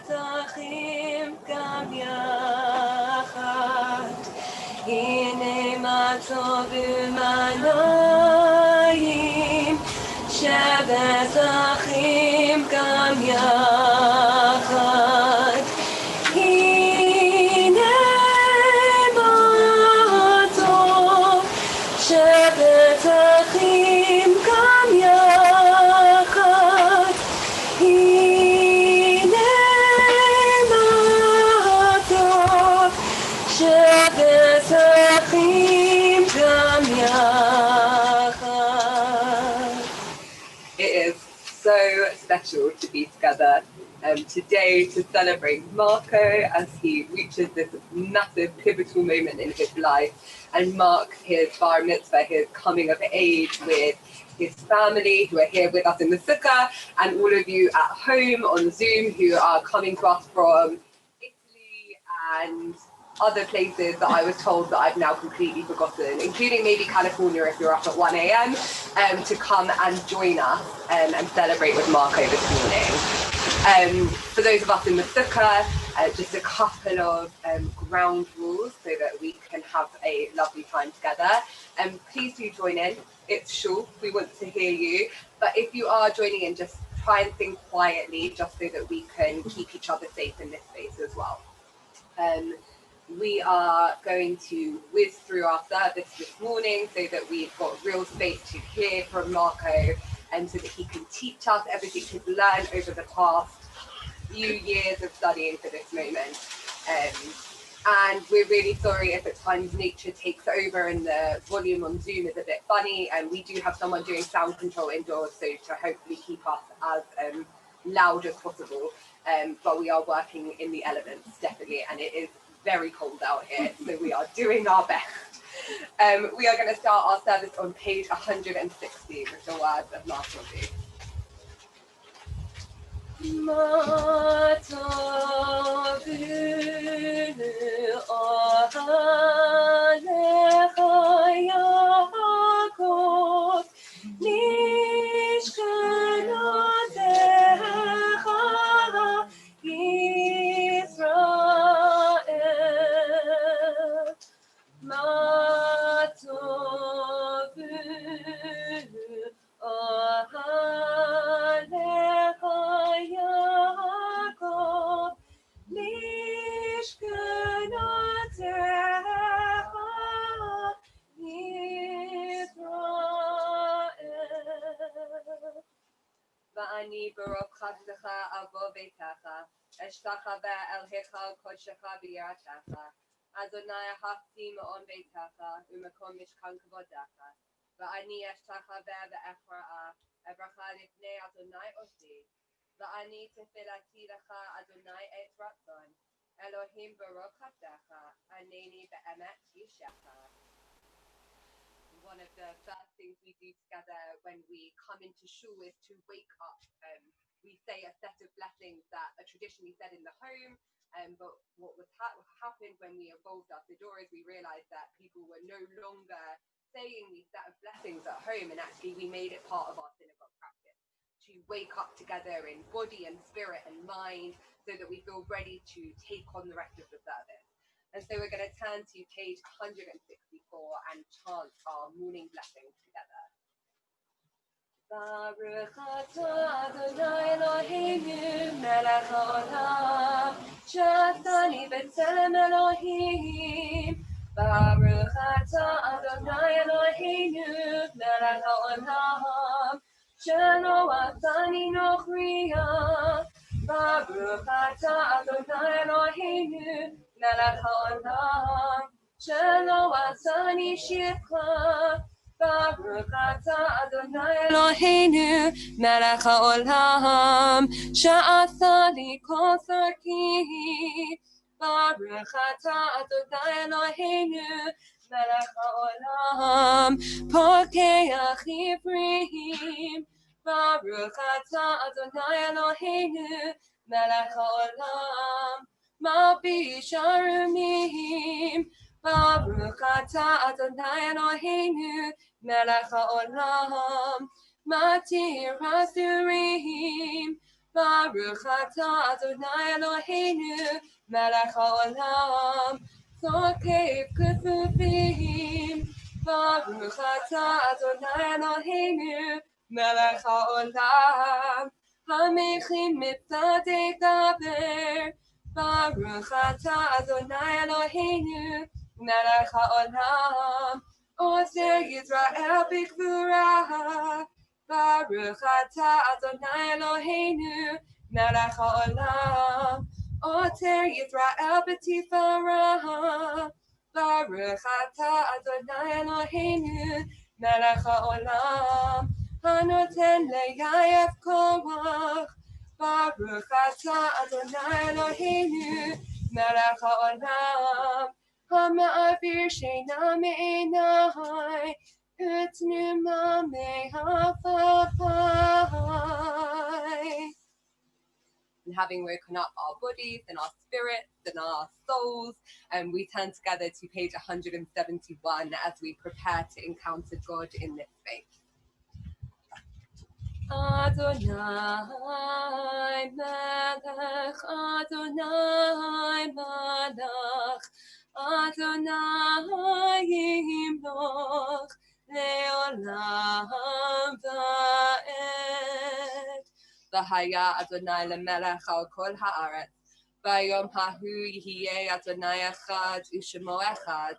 שבת אחים גם יחד, הנה מה טוב ומה נעים, שבת אחים גם יחד, הנה מה טוב, שבת אחים גם יחד, הנה מה טוב, שבת אחים גם יחד. It is so special to be together today to celebrate Marco as he reaches this massive pivotal moment in his life and mark his bar mitzvah, his coming of age with his family who are here with us in the sukkah, and all of you at home on Zoom who are coming to us from Italy and other places that I was told that I've now completely forgotten, including maybe California if you're up at 1 a.m. To come and join us and celebrate with Marco this morning. For those of us in the sukkah, just a couple of ground rules so that we can have a lovely time together. Please do join in. It's shul, we want to hear you. But if you are joining in, just try and think quietly just so that we can keep each other safe in this space as well. We are going to whiz through our service this morning so that we've got real space to hear from Marco and so that he can teach us everything he's learned over the past few years of studying for this moment. And we're really sorry if at times nature takes over and the volume on Zoom is a bit funny, and we do have someone doing sound control indoors, so to hopefully keep us as loud as possible. But we are working in the elements, definitely, and it is very cold out here, so we are doing our best. We are going to start our service on page 160 with the words of Marco. Ma tovinu ohalecha Yaakov, mishkanotecha Yisrael. Ma tovinu ohalecha Yaakov, mishkanotecha Yisrael. Va'ani baruch chavdecha avo beitecha, eshtachava el heichal kodshecha b'yiratecha. Adonai hafti ma'on beitecha, u'makom mishkan kavodecha. Va'ani eshtachava ve'efra'a, evracha lifnei Adonai osi. Va'ani tefilati lecha Adonai et ratzon. Elohim baruch chavdecha, aneni be'emet yishecha. One of the first things we do together when we come into shul is to wake up. We say a set of blessings that are traditionally said in the home, but what was happened when we evolved our Siddur is we realized that people were no longer saying these set of blessings at home, and actually we made it part of our synagogue practice to wake up together in body and spirit and mind so that we feel ready to take on the rest of the service. And so we're going to turn to page 164 and chant our morning blessings together. Baruch atah Adonai Eloheinu melech haolam, she'asani b'tzelem Elohim. Baruch atah Adonai Eloheinu melech haolam, she'lo asani nochriya. Baruch atah Adonai Eloheinu melech haolam, she'lo asani shivcha. Baruch atah Adonai Eloheinu melech haolam, she'asani kol tzarki. Baruch atah Adonai Eloheinu melech haolam, pokeach ivrim. Baruch atah Adonai Eloheinu melech haolam, malbish arumim. Baruch atah Adonai Eloheinu melech haolam, matir hasurim. Baruch atah Adonai Eloheinu melech haolam Sokev kesufim Baruch atah Adonai Eloheinu melech haolam Hamechim mitzadei daber Baruch atah Adonai Eloheinu melech haolam Ozer Yisrael b'gvura Baruch atah Adonai Eloheinu melech haolam Oter Yisrael b'tifara Baruch atah Adonai Eloheinu melech haolam Hanoten le'yayef koach Baruch atah Adonai Eloheinu melech haolam Ha'ma'avir sheina me'enai Utnuma me'hafapai. And having woken up our bodies and our spirits and our souls, and we turn together to page 171 as we prepare to encounter God in this space. Adonai Melech, Adonai Malach, Adonai Yimloch, Leolam Va'ed. V'haya Adonai lemelech al kol haaretz. V'yom hahu yihiyeh Adonai echad u'shemo echad.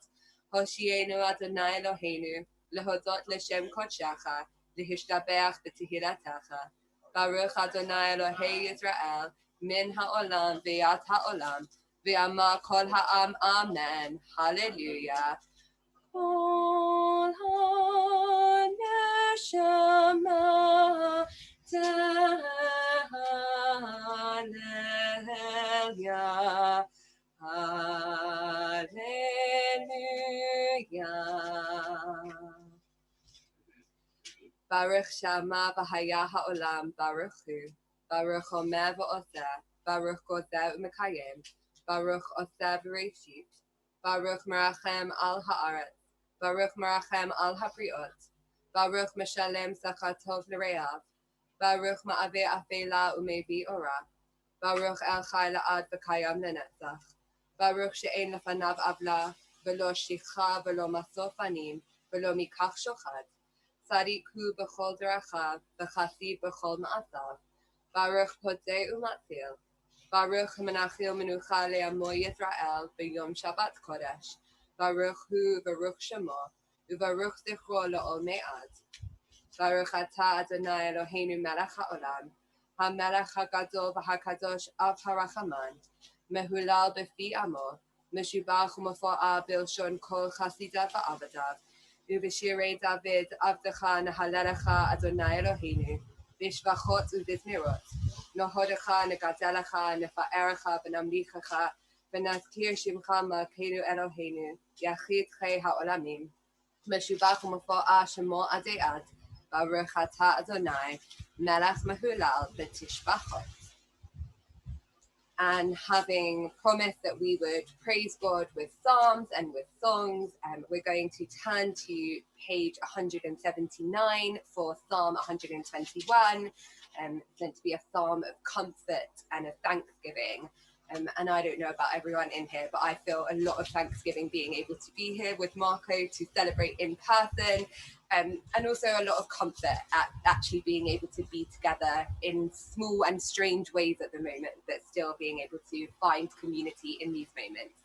Hoshienu Adonai Eloheinu, lehodot l'shem kodshecha. Lihishtabeach b'tihiratecha. Baruch Adonai Elohei Yisrael, min ha'olam v'yat ha'olam, v'yamar kol ha'am amen. Hallelujah. Kol ha'neshama tehallel. Hallelujah. Baruch Shama Bahaya Ha'olam Baruch Hu Baruch Omer V'Oseh Baruch Gozer U'Mekayim Baruch Oseh V'Reishit Baruch Merachem Al Ha'aretz Baruch Merachem Al Habriot Baruch Meshalem Sachar Tov L'Reav Baruch Ma'aveh Afela U'Mevi Ora Baruch El Chai La'ad V'Kayam L'Netzach Baruch She'ein Lefanav Avla V'lo Shicha V'lo Masof Anim V'lo Mikach Shochad Sadik hu b'chol derachav, v'chasi b'chol ma'asav. Baruch podei u'matzil. Baruch menachil menucha le'amo Yisrael b'yom Shabbat kodesh. Baruch hu v'ruch shemo, u'varuch zichro la'ol me'ad. Baruch atah Adonai Eloheinu melech ha'olam, ha'melech ha'gadol v'ha'kadosh av ha'rachaman, mehulal b'fi amo, meshubach u'mafo'a b'lshon kol chasidav v'avadav. Ubishirei David Avdecha Nahalelecha Adonai Eloheinu Bishvachot Ubizmirot Nohodecha Negadelecha Nefa'erecha Benamlichecha Benazkir Shimcha Malkeinu Eloheinu Yachid Chei Ha'olamim Meshubach U'Mafo'a Shemo Adead Baruch Atah Adonai Melech Mehulal B'Tishbachot. And having promised that we would praise God with psalms and with songs, we're going to turn to page 179 for Psalm 121, meant to be a psalm of comfort and of thanksgiving. And I don't know about everyone in here, but I feel a lot of thanksgiving being able to be here with Marco to celebrate in person, and also a lot of comfort at actually being able to be together in small and strange ways at the moment, but still being able to find community in these moments.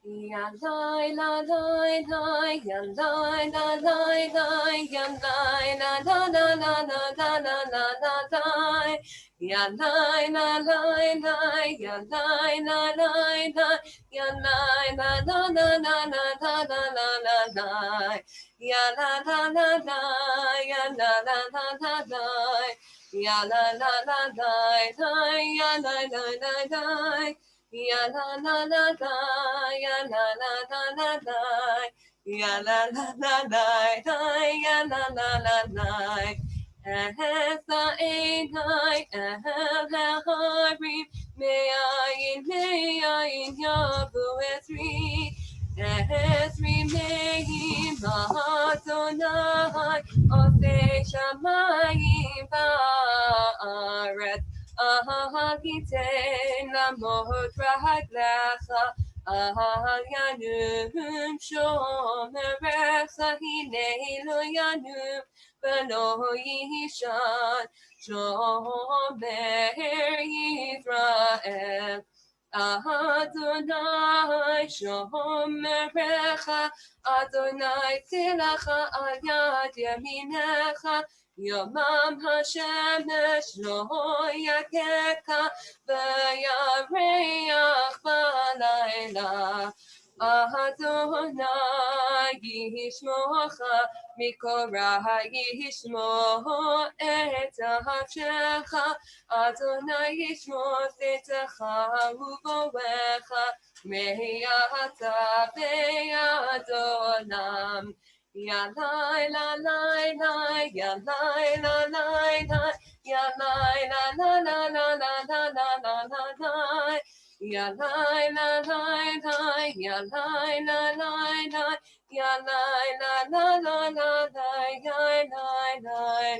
Ya lai la lai lai, ya lai la lai lai, ya lai la la la la la la la la la lai, ya lai la lai lai, ya lai la lai lai, ya lai la la la la la la la la la lai, ya la la la la, ya la la la la lai, ya la la la lai lai, ya la la la lai. Ya la la la la, ya la la la la la, ya la la la la la, ya la la la la. Esa einai el harim, me'ayin yavu esri me'im Adonai, Osei Shamayim Va'aretz, Ahagiten Lamot Raglecha, Ahal Yanum Shomerecha, Hinei Lo Yanum V'lo Yishan, Shomer Yisrael. Adonai shomerecha, Adonai tilacha al yad yaminecha, Yomam hashemesh lo yakeka, v'yareach b'layla. Adonai yishmocha, mikora yishmo et hafshecha, Adonai yishmor tzetecha uvovecha, me'ata be'adolam. Yalai la lai lai, yalai la lai lai, yalai la la la la la la la la la lai. Yalai la lai lai, yalai la lai lai, yalai la la la la lai, yalai lai lai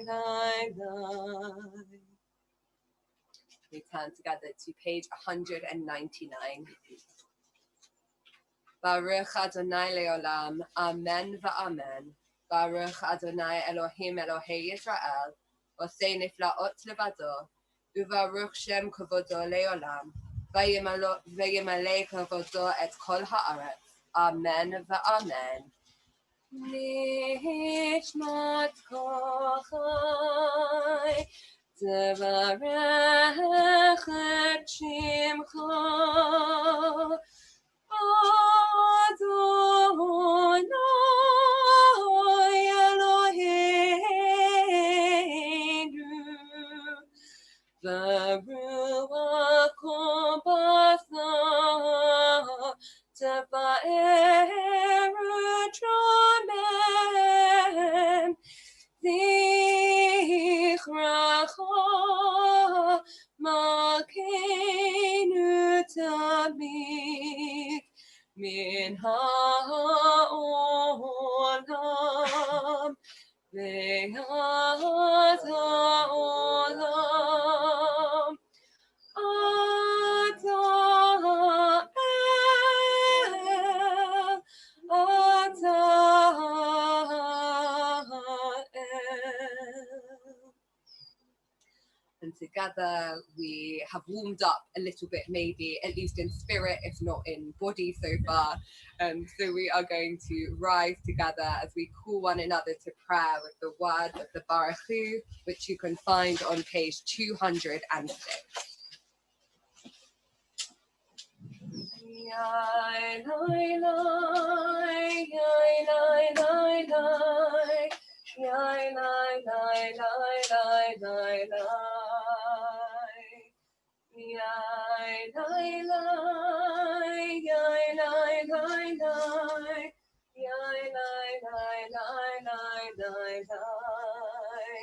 lai. We turn together to page 199. Baruch Adonai Leolam, Amen va'amen. Baruch Adonai Elohim Elohei Yisrael, Osei Niflaot Levado, Uvaruch Shem Kavodo Leolam, Vayimale Kavodo et Kol Haaretz. Amen va'amen. Nishmat Kochai, Tevarech et Shimcha, Adonai Eloheinu, V'ruach Kompasa, Tefa'er U'Tromem, Zichracha Malkeinu Tamid, Min ha'olam ve'ad ha'olam. Ata el, Ata el. And together we have warmed up a little bit, maybe, at least in spirit, if not in body so far. So we are going to rise together as we call one another to prayer with the words of the Baruch Hu, which you can find on page 206. Yai, lai, lai, yai, lai, lai, lai. Yai, lai, lai, lai, lai, lai, lai. Yai, lai, lai, yai, lai, lai, lai. Yai, lai, lai, lai, lai, lai, lai.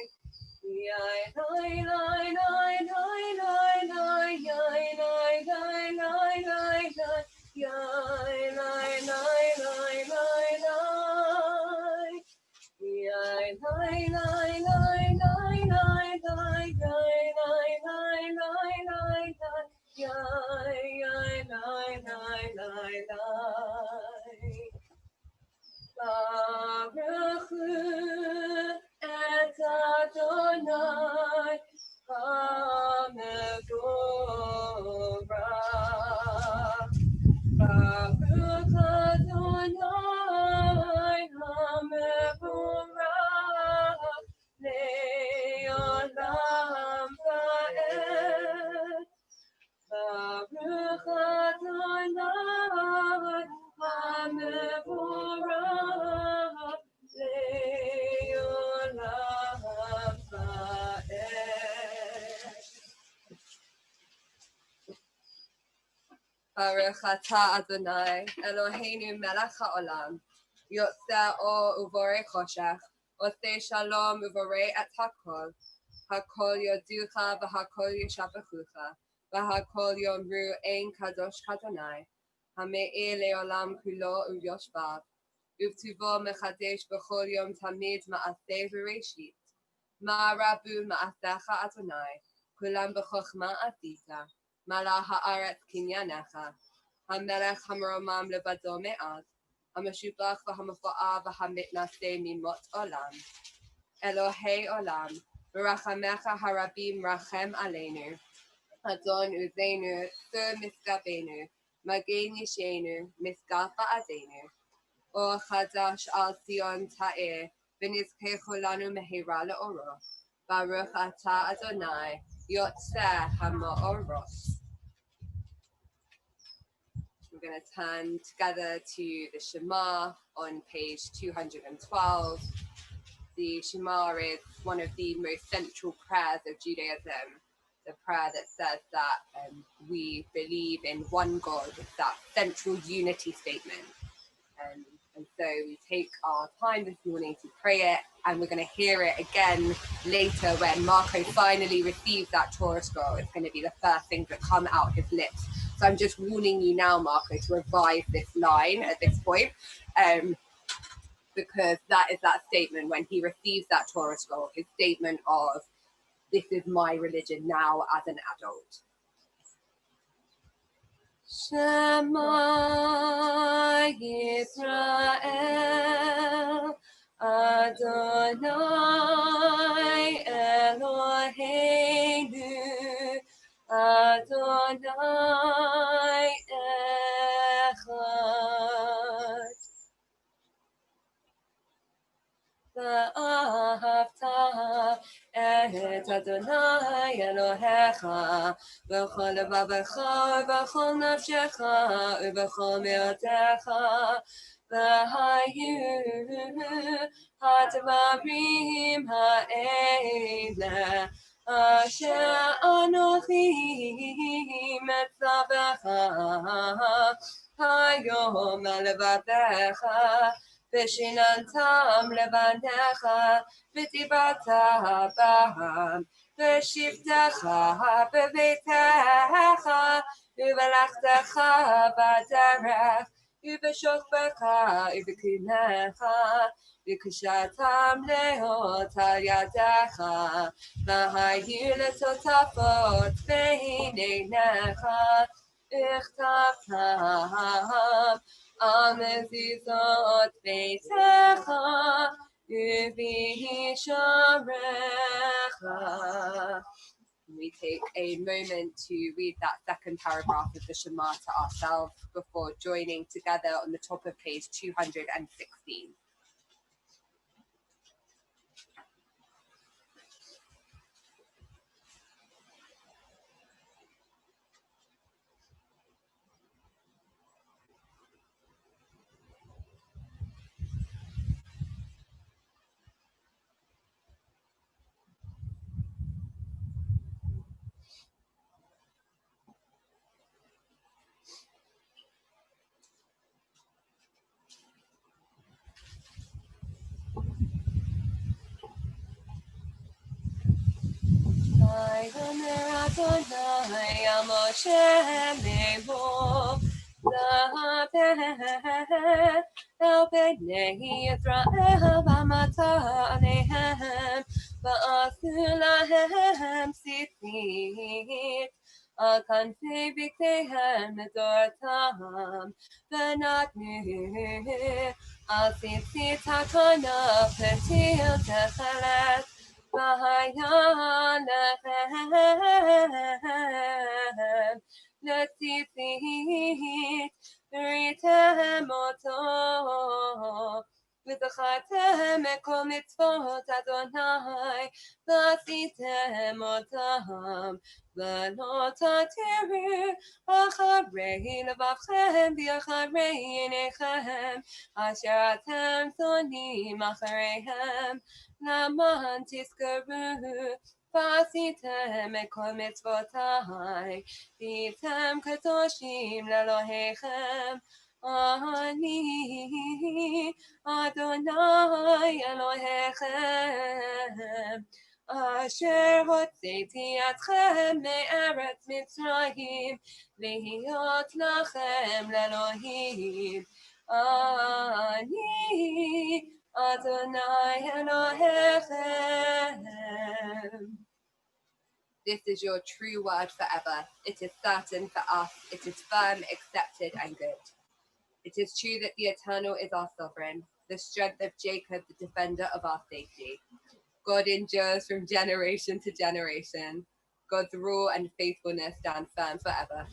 Yai, lai, lai, lai, lai, lai, lai. Yai, lai, lai, lai, lai, lai. Yai, lai, lai, lai, lai, lai. Yai, lai, lai, lai, lai, lai, lai. Yai, lai, lai, lai, lai, lai. Yai, yai, lai, lai, lai, lai. Baruch Hu et Adonai HaMevorach. Baruch Adonai HaMevorach Le'olam va'ed. Baruch Adonai HaMevorach Le'olam va'ed. Baruch atah Adonai Eloheinu melech ha'olam, yotzeh or uvorei choshech, osei shalom uvorei et hakol, hakol yoducha v'hakol yishabechucha, v'hakol yomru ein kadosh k'Adonai, hame'ir le'olam kulo u'yoshbav, ובטובו מחדש בכל יום תמיד מעשה וראשית. מה רבו מעשיך אדוני, כולם בחוכמה עשית, מלא הארץ קניינך, המלך המרומם לבדו מאז, המשובח והמפואר והמתנשא ממות עולם. אלוהי עולם, ברחמך הרבים רחם עלינו. אדון עוזנו, צור משגבנו, מגן ישנו, משגב בעדנו. אור חדש על ציון תאר, ונזכה כולנו מהרה לאורו. ברוך אתה אדוני, יוצא המאורות. We're going to turn together to the Shema on page 212. The Shema is one of the most central prayers of Judaism. The prayer that says that we believe in one God, it's that central unity statement. And so we take our time this morning to pray it, and we're going to hear it again later when Marco finally receives that Torah scroll. It's going to be the first things that come out his lips. So I'm just warning you now, Marco, to revise this line at this point, because that is that statement when he receives that Torah scroll, his statement of, this is my religion now as an adult. Shema Yisrael, Adonai Eloheinu, Adonai Echad. ואהבת את אדוני אלוהיך בכל לבבך ובכל נפשך ובכל מאודך, והיו הדברים האלה אשר אנוכי מצווך היום על לבביך, ושיננתם לבניך, ודיברת בהם, ושבתך בביתך, ובלכתך בדרך, ובשוכבך ובקומך, וקשרתם להיות על ידך, והיו לטוטפות בין עיניך, וכתבתם על מזוזות ביתך ובשעריך. We take a moment to read that second paragraph of the Shema to ourselves before joining together on the top of page 216. Adonai Moshe Lemo Zaper El Bnei Yisrael V'amata Alehem V'asu Lahem Tzitzit Al Kanfei Biktehem Medoratam V'natnu Al Tzitzit HaKanaf V'til Techelet V'haya Lechem L'tzitzit V'ritem Oto V'zachatem Ekol Mitzvot Adonai V'asitem Otam V'lo Tatiru Acharei Levavchem V'acharei Einechem Asher Atem Zonim Achareihem Laman Tizkaru V'asitem Ekol Mitzvotai V'yitem Kadoshim L'Elohechem Ani Adonai Elohechem Asher hotzeiti atchem me'eretz Mitzrayim Lihiyot lachem l'Elohim Ani Adonai Elohechem. This is your true word forever. It is certain for us. It is firm, accepted, and good. It is true that the Eternal is our sovereign, the strength of Jacob, the defender of our safety. God endures from generation to generation. God's rule and faithfulness stand firm forever.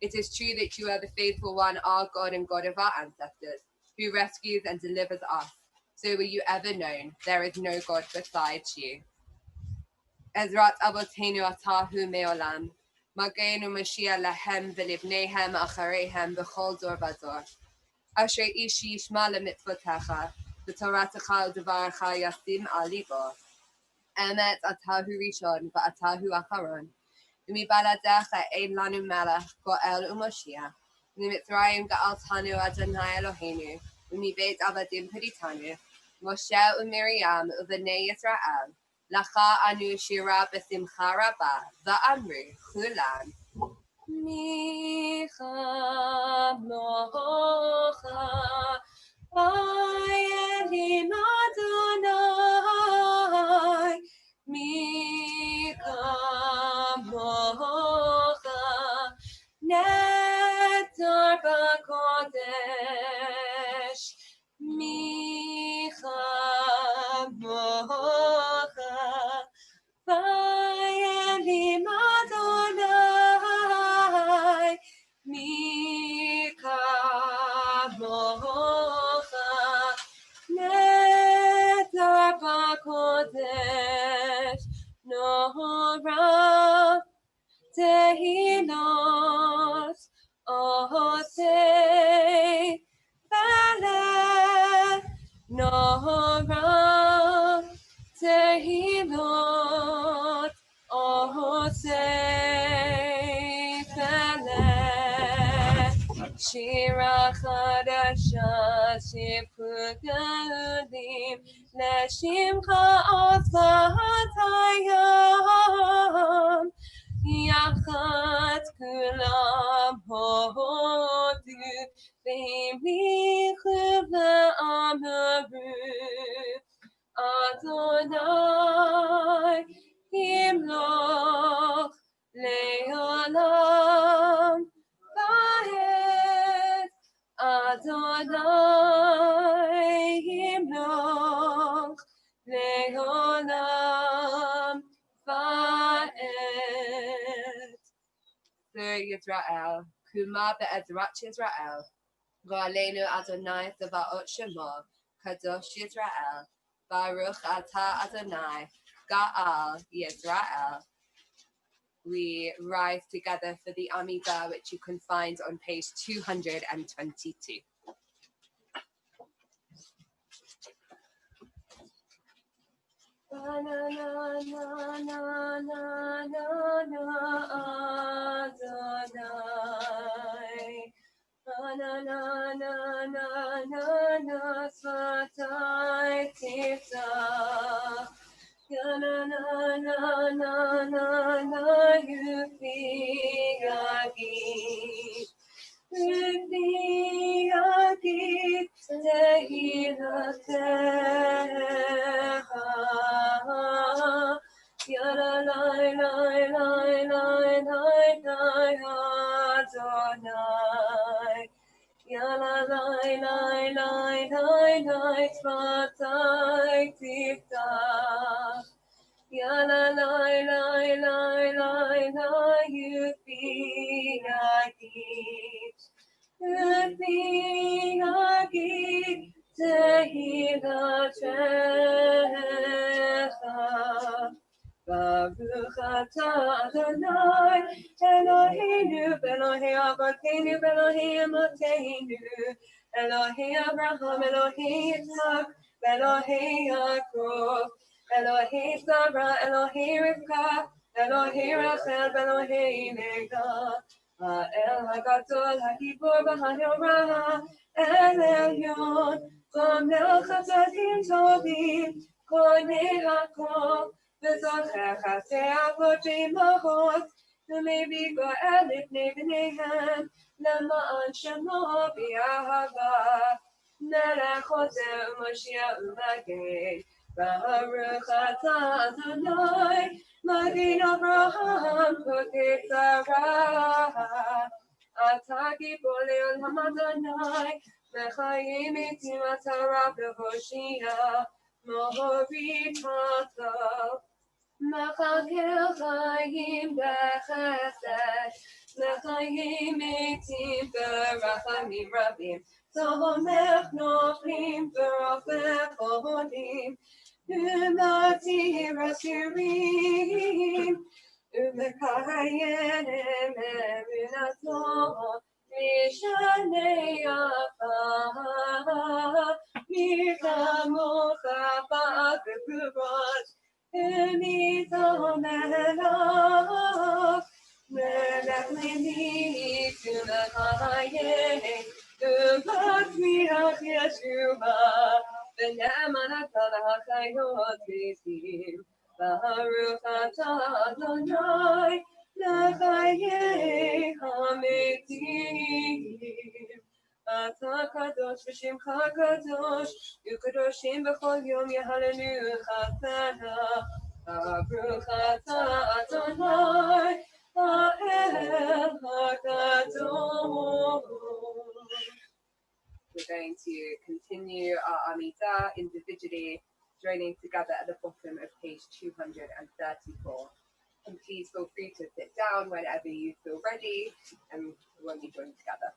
It is true that you are the faithful one, our God and God of our ancestors, who rescues and delivers us. So were you ever known. There is no God besides you. Ezrat Avotenu Atahu Meolam. Magenu Mashiach Lahem Velibnehem Acharehem Bechol Dor Vador. Asher Ishi Yishma Lemitzvotecha. V'Toratecha U'Devarecha Yasim Al Libo. Emet Atahu Rishon V'Atahu Acharon. U'Mibaladecha Ein Lanu Melech Goel U'Moshiach. U'Mitzrayim Ga'altanu Adonai Eloheinu. U'Mibeit Avadim Peritanu. Moshe U'Miriam U'Bnei Yisrael. Lacha anu shira b'simcha rabba, va'amru chulan. Micha mocha, va'yelim Adonai. Micha mocha, netar b'kodesh. Micha mocha, va'yelim Adonai. Micha mocha, netar b'kodesh. Nora tehilot osei Feleh. Nora tehilot osei Feleh. Shira chadasha shipur galudim leshimcha osvat hayam. Yachat kulam hodu ve'imichu ve'amaru Adonai Yimloch le'olam va'ed. Adonai Yimloch le'olam va'ed. Yisrael, Kuma be'ezrat Yisrael, V'aleinu Adonai Tzevaot Shemo, Kadosh Yisrael, Baruch Atah Adonai, Ga'al Yisrael. We rise together for the Amidah, which you can find on page 222. Na na na na na na na na Adonai. Na na na na na na na Svatai Tiftach. Na na na na na na na Yufi Yagid. Yufi Yagid Tehilatecha. Yada lai lai lai lai lai lai Adonai. Yada lai lai lai lai lai Tzvatai Tiftach. Yada lai lai lai lai lai Yufi Yagid. Yufi Yagid Tehilatecha. Baruch atah Adonai Eloheinu Elohei Avotenu Elohei Emoteinu Elohei Abraham Elohei Yitzchak Elohei Yaakov Elohei Sarah Elohei Rivka Elohei Rachel Elohei Leah Ha'el HaGadol HaGibor V'Hanorah El Elyon Gomel Chasadim Tovim Konei HaKol V'zocher chasei avot v'imachot ומביא גואל לפני בניהם, למען שמו באהבה. מלך חוזר ומושיע ומגן, ברוך אתה אדוני, מגן אברהם כותב שרה. אתה גיבור לעולם אדוני, לחיים איתי מטרה והושיע, מוריד אותו. מחכה חיים בחסד, לחיים מתים ברחמים רבים, תומך נופלים ורופא חולים, ומתיר אסירים, ומקיים אמונתו, משנה יפה, מי כמוך בגבורות, Mito melech, melech lini tunachaye, uvatmiach Yeshua, v'nemanat l'chayot v'sim, baruch atah Adonai, l'chaye hametim. אתה קדוש ושמך קדוש, וקדושים בכל יום יהללוך תנא, ברוך אתה אדוני, האל הקדוש. We're going to continue our Amidah individually, joining together at the bottom of page 234. And please feel free to sit down whenever you feel ready, and when we join together.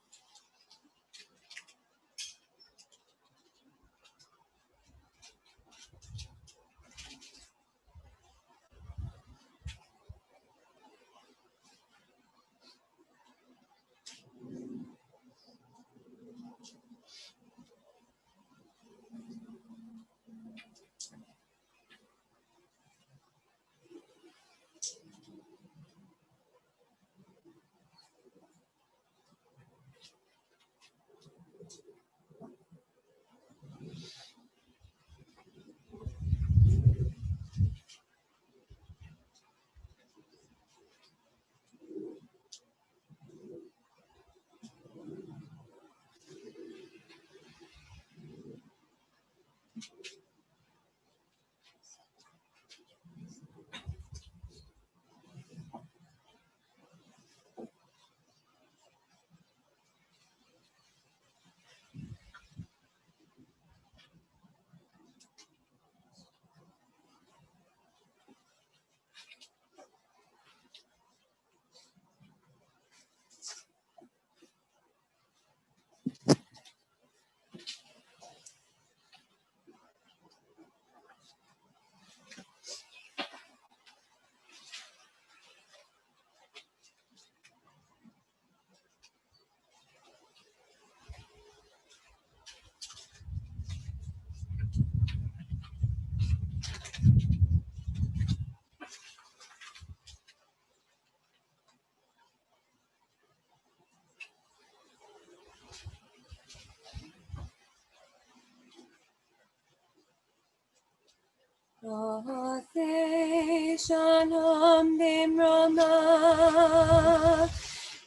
Ose shalom bimrama,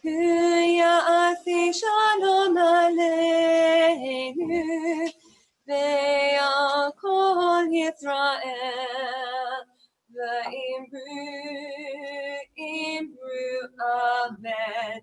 Ya'asi shalom aleinu, ve'al kol Yisrael, ve'imru amen.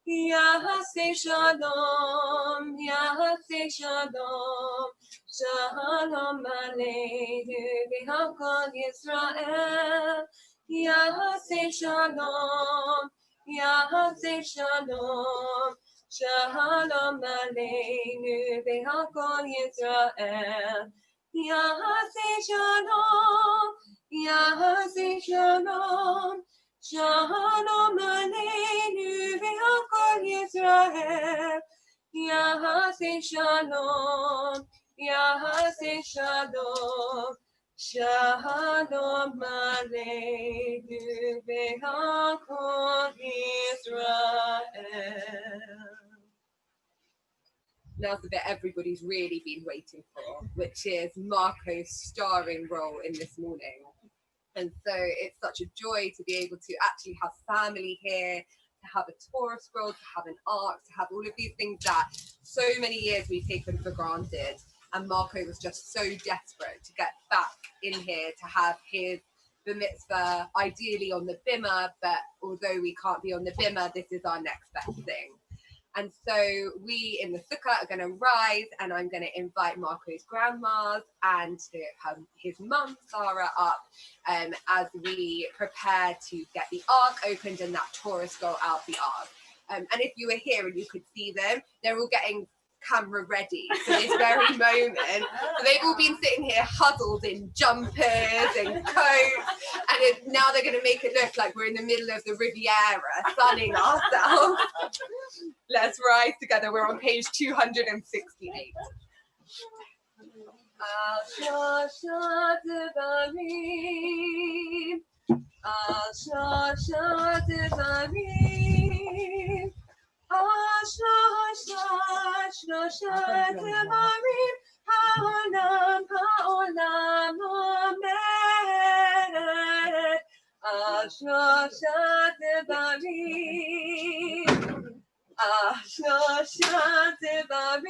Ya'asi shalom, Ya'asi shalom, Shalom aleinu v'hakol Yisrael, Ya'aseh shalom, Ya'aseh shalom, Shalom aleinu v'hakol Yisrael, Ya'aseh shalom, Ya'aseh shalom, Shalom aleinu v'hakol Yisrael, Ya'aseh shalom. Ya'aseh shalom, shalom aleinu v'hakol Israel. Now's the bit everybody's really been waiting for, which is Marco's starring role in this morning. And so it's such a joy to be able to actually have family here, to have a Torah scroll, to have an ark, to have all of these things that so many years we've taken for granted. And Marco was just so desperate to get back in here to have his the mitzvah, ideally on the bimah, but although we can't be on the bimah, this is our next best thing. And so we in the sukkah are going to rise, and I'm going to invite Marco's grandmas and his mum, Sarah, up as we prepare to get the ark opened and that Torah scroll out the ark. And if you were here and you could see them, they're all getting camera ready for this very moment. So they've all been sitting here huddled in jumpers and coats, and now they're going to make it look like we're in the middle of the Riviera sunning ourselves. Let's rise together. We're on page 268. Ha'olam ha'olam omed Ashlosha devarim Ashlosha devarim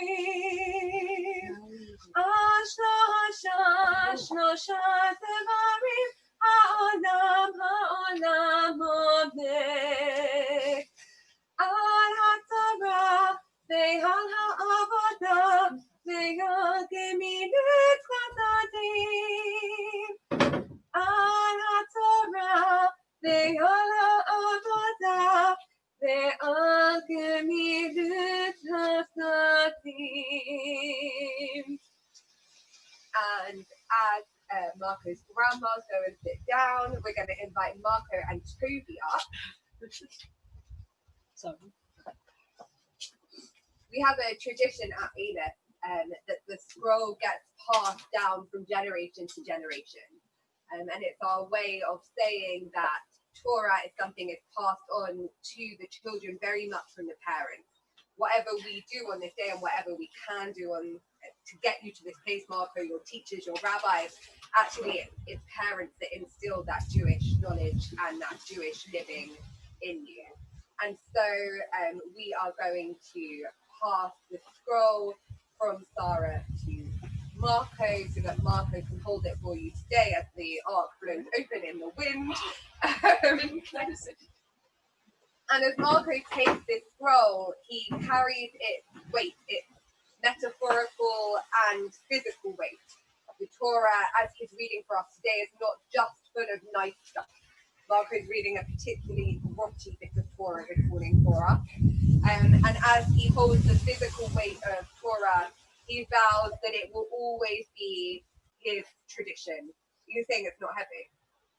Ashlosha devarim Ha'olam ha'olam omed Al ha'torah ve'al ha'avodah ve'al gemilut chassadim Al ha'torah ve'al ha'avodah ve'al gemilut chassadim. And as Marco's grandmas go and sit down, we're going to invite Marco and Toby up. Sorry. We have a tradition at Aleph that the scroll gets passed down from generation to generation. And it's our way of saying that Torah is something that's passed on to the children very much from the parents. Whatever we do on this day and whatever we can do to get you to this place, Marco, your teachers, your rabbis, actually it's parents that instill that Jewish knowledge and that Jewish living in you. And so we are going to pass the scroll from Sarah to Marco so that Marco can hold it for you today as the ark blows open in the wind. And as Marco takes this scroll, he carries its weight, its metaphorical and physical weight. The Torah, as he's reading for us today, is not just full of nice stuff. Marco's reading a particularly rotty bit of Torah this morning for us. And as he holds the physical weight of Torah, he vows that it will always be his tradition. You think it's not heavy?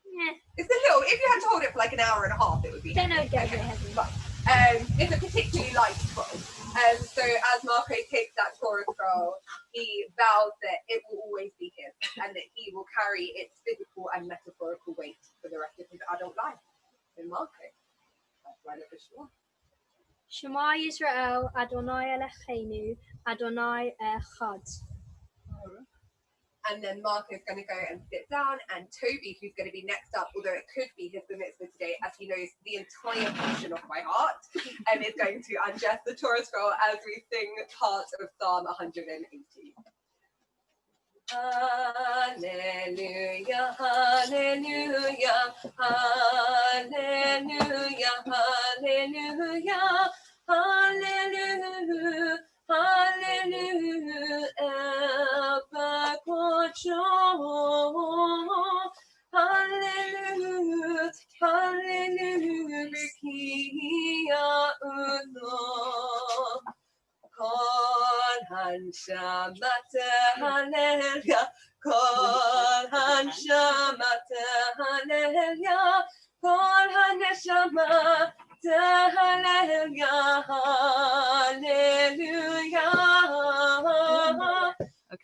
Yeah. It's a little, if you had to hold it for like an hour and a half, it would be heavy. Heavy. But, it's a particularly light scroll. So as Marco takes that Torah scroll, he vows that it will always be his and that he will carry its physical and metaphorical weight for the rest of his adult life. So Marco, that's right up the shore. Shema Yisrael, Adonai Eloheinu, Adonai Echad. And then Marco's going to go and sit down, and Toby, who's going to be next up, although it could be his mitzvah today, as he knows the entire portion of my heart, and is going to undress the Torah scroll as we sing part of Psalm 180. Hallelujah, hallelujah, hallelujah, hallelujah, hallelujah. Hallelujah, El Bakocho. Hallelujah, hallelujah, Rikia Uno. Kol Hanshamata, hallelujah. Kol Hanshamata, hallelujah. Kol Haneshama. Hallelujah, hallelujah.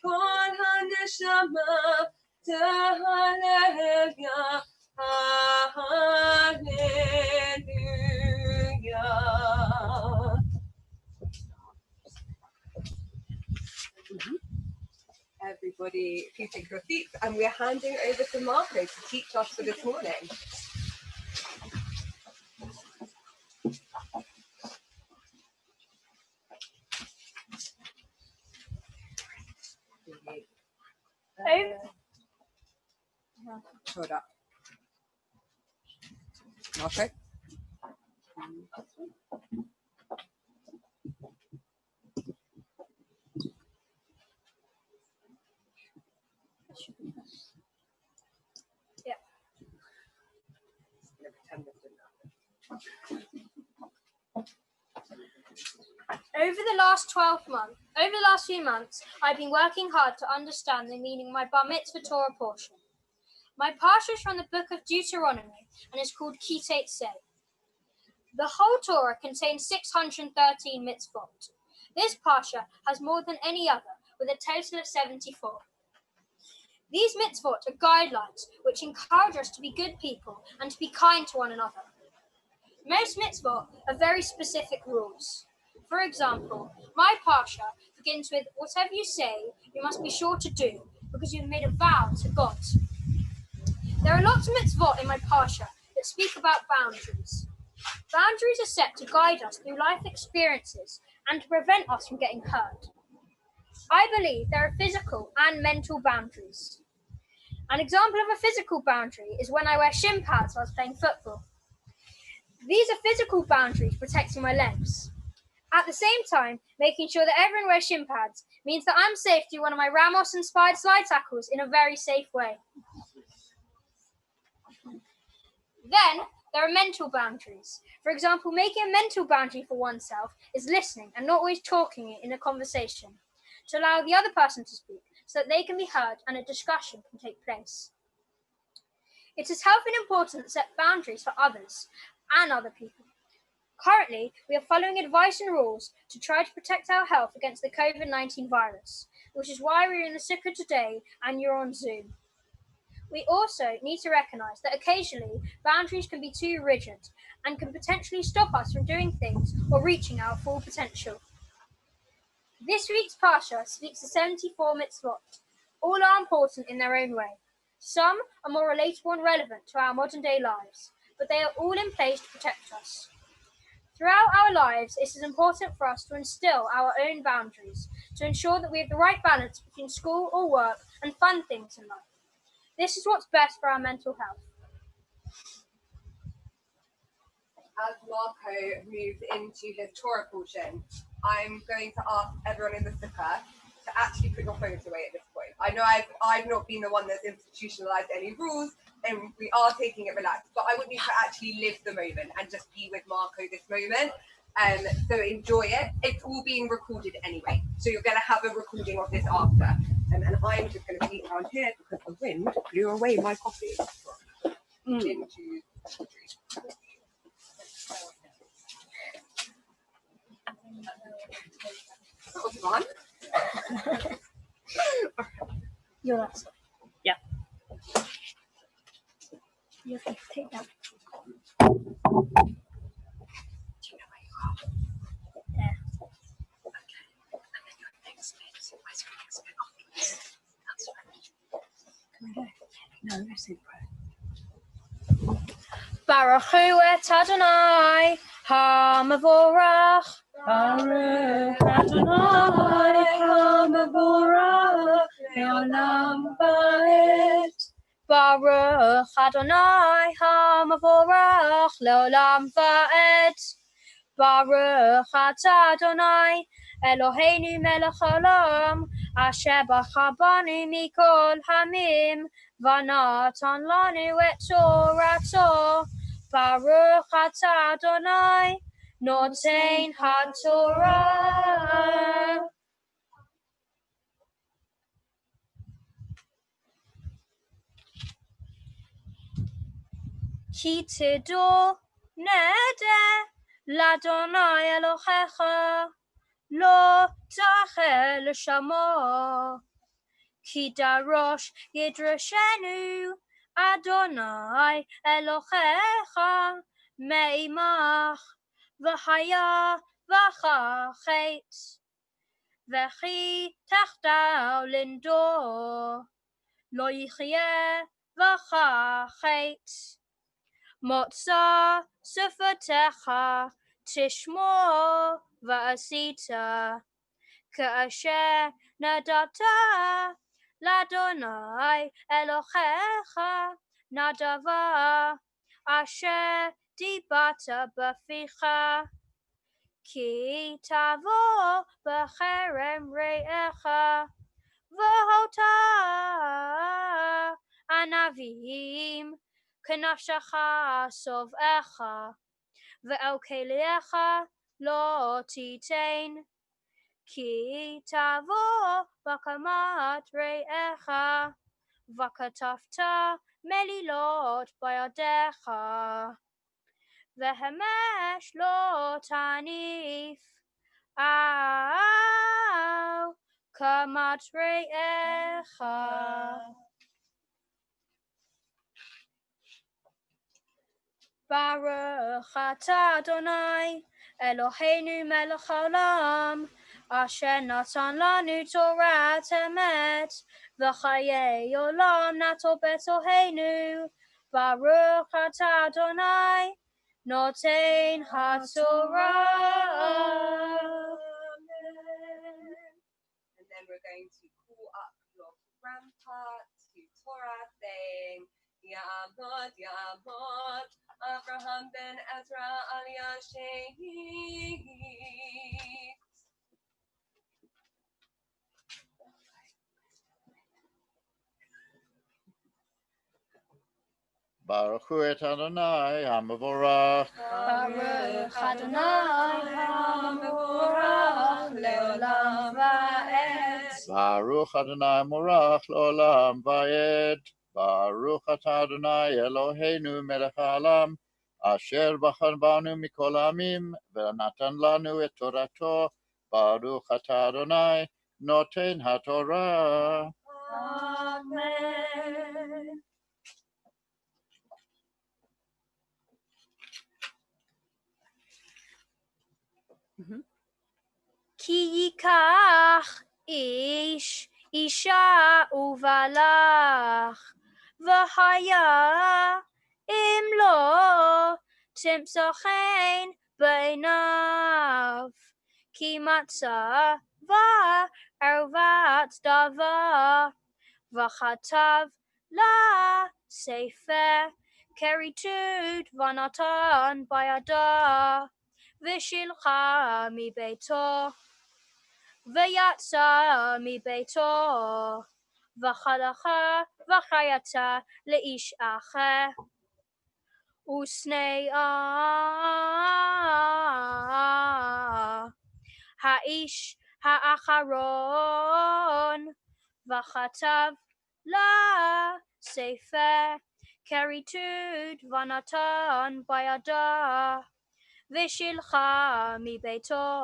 Kol haneshama, hallelujah, hallelujah. everybody, please take your seats, and we're handing over to Marco to teach us for this morning. Hold up. Marco? Yeah. Over the last few months, I've been working hard to understand the meaning of my Bar Mitzvah Torah portion. My parsha is from the book of Deuteronomy and is called Kitei Sei. The whole Torah contains 613 mitzvot. This parsha has more than any other, with a total of 74. These mitzvot are guidelines which encourage us to be good people and to be kind to one another. Most mitzvot are very specific rules. For example, my parsha begins with, whatever you say, you must be sure to do, because you've made a vow to God. There are lots of mitzvot in my parsha that speak about boundaries. Boundaries are set to guide us through life experiences and to prevent us from getting hurt. I believe there are physical and mental boundaries. An example of a physical boundary is when I wear shin pads whilst playing football. These are physical boundaries protecting my legs. At the same time, making sure that everyone wears shin pads means that I'm safe to do one of my Ramos-inspired slide tackles in a very safe way. Then, there are mental boundaries. For example, making a mental boundary for oneself is listening and not always talking in a conversation, to allow the other person to speak so that they can be heard and a discussion can take place. It is healthy and important to set boundaries for others and other people. Currently, we are following advice and rules to try to protect our health against the COVID-19 virus, which is why we're in the sukkah today and you're on Zoom. We also need to recognise that occasionally boundaries can be too rigid and can potentially stop us from doing things or reaching our full potential. This week's parsha speaks to 74 mitzvot. All are important in their own way. Some are more relatable and relevant to our modern day lives, but they are all in place to protect us. Throughout our lives, it is important for us to instill our own boundaries to ensure that we have the right balance between school or work and fun things in life. This is what's best for our mental health. As Marco moves into his Torah portion, I'm going to ask everyone in the sukkah to actually put your phones away at this point. I know I've not been the one that's institutionalized any rules, and we are taking it relaxed, but I want you to actually live the moment and just be with Marco this moment. So enjoy it. It's all being recorded anyway, so you're going to have a recording of this after. And I'm just going to be around here because the wind blew away my coffee into the tree. That was fun. You're last. Yeah. You have to take that. Do you know where you are? There. Okay. And then your next bit. Where's your next bit afterwards? That's right. Can we go? No, let's say prayer. Baruch hu et Adonai HaMavorach. Baruch Adonai HaMavorach Le'olam Va'ed. Baruch Adonai HaMavorach Le'olam Va'ed. Baruch atah Adonai Eloheinu melech haolam asher b'chabanu mikol hamim v'natan lanu et Torato. Baruch atah Adonai noten haTorah. Ki tidor neder l'Adonai Elohecha lo tachel shamo. Ki darosh yidrashenu Adonai Elohecha me'imach v'haya v'chachet. וכי תחתיו לנדור, לא יחיה וכחית. מוצא שפתיך תשמור ועשית, כאשר נדבת לאדוני אלוהיך נדבה, אשר דיברת בפיך. כי תבוא בחרם רעך, והותה ענבים, כנפשך שובעך, ואל כליך לא תיתן. כי תבוא בקמת רעך, וכתבת מלילות בידיך, והמש לא תניף על קמת רעך. ברוך אתה אדוני אלוהינו מלך העולם, אשר נתן לנו תורת אמת, וחיי עולם נטל בתוכנו. ברוך אתה אדוני נותן התורה. And then we're going to call up your grandpa to Torah, saying, Ya'amod, Ya'amod, Abraham ben Ezra alias Sheikh. Baruch hu et Adonai HaMevorach. Baruch Adonai HaMevorach le'olam va'ed. Baruch Adonai Morach L'olam Va'ed. Baruch atah Adonai Eloheinu melech ha'olam, asher bachar banu mikol ha'amim, ve'natan lanu et torato. Baruch atah Adonai noten haTorah. Amen. כי ייקח איש אישה ובלך, והיה אם לא תמצא חן בעיניו, כי מצא וערוות דבר, וכתב לה ספר כריתות ונתן בידה, ושילחה מביתו, ויצא מביתו, וחלכה וחייתה לאיש אחר, ושנאה האיש האחרון, וכתב לה ספר כריתות ונתן בידה, ושילחה מביתו.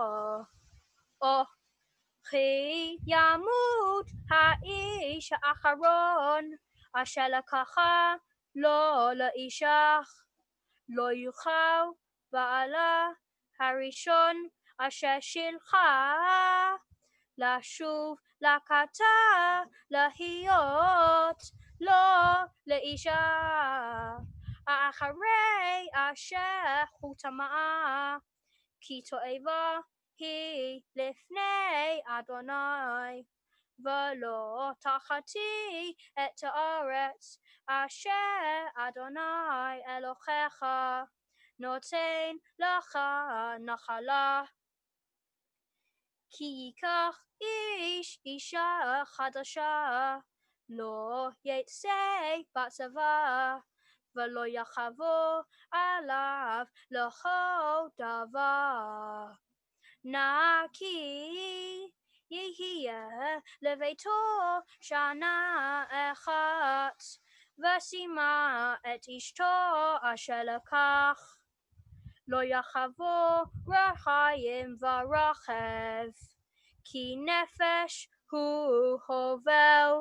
כי ימות האיש האחרון, אשר לקחה לו לאישך, לא יוכל בעלה הראשון אשר שילחה לשוב לקחתה להיות לו לאישה, אחרי אשר חותמה, כי תועבה היא לפני אדוני, ולא תחתי את הארץ אשר אדוני אלוהיך נותן לך נחלה. כי ייקח איש אישה חדשה, לא יצא בצבא, ולא יחבור עליו לכל דבר. נקי יהיה לביתו שנה אחת, ושימה את אשתו אשר לקח, לא יחבור רחיים ורחב, כי נפש הוא הובל.